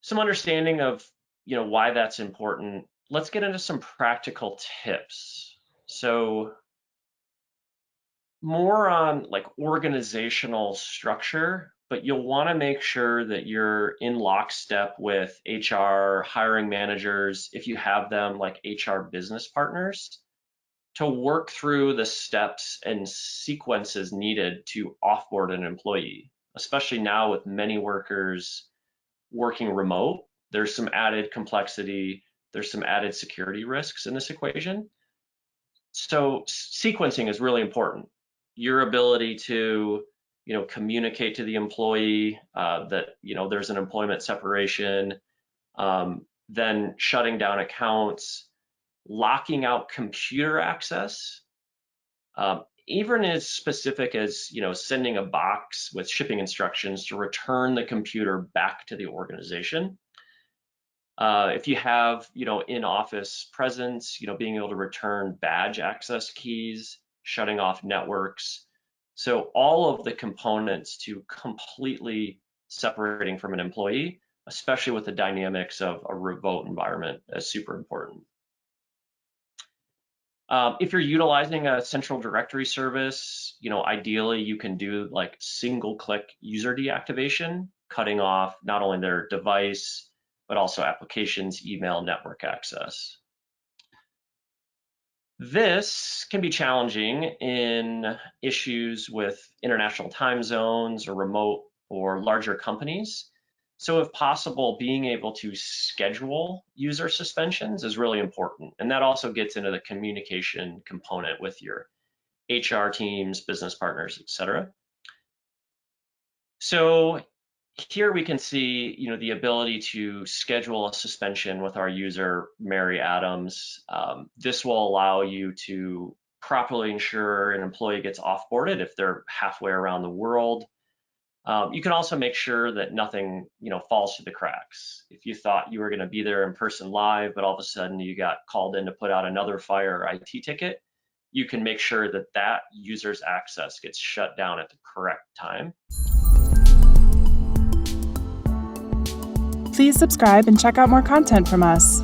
some understanding of why that's important, let's get into some practical tips. So more on like organizational structure, but you'll want to make sure that you're in lockstep with HR, hiring managers, if you have them, like HR business partners, to work through the steps and sequences needed to offboard an employee, especially now with many workers working remote. There's some added complexity, there's some added security risks in this equation. So sequencing is really important. Your ability to communicate to the employee that there's an employment separation, then shutting down accounts, locking out computer access, even as specific as sending a box with shipping instructions to return the computer back to the organization. If you have in-office presence, being able to return badge access keys, shutting off networks. So all of the components to completely separating from an employee, especially with the dynamics of a remote environment, is super important. If you're utilizing a central directory service, ideally you can do like single-click user deactivation, cutting off not only their device, but also applications, email, network access. This can be challenging in issues with international time zones or remote or larger companies. So if possible, being able to schedule user suspensions is really important. And that also gets into the communication component with your HR teams, business partners, et cetera. So here we can see, the ability to schedule a suspension with our user, Mary Adams. This will allow you to properly ensure an employee gets offboarded if they're halfway around the world. You can also make sure that nothing, falls through the cracks. If you thought you were going to be there in person live, but all of a sudden you got called in to put out another fire or IT ticket, you can make sure that that user's access gets shut down at the correct time. Please subscribe and check out more content from us.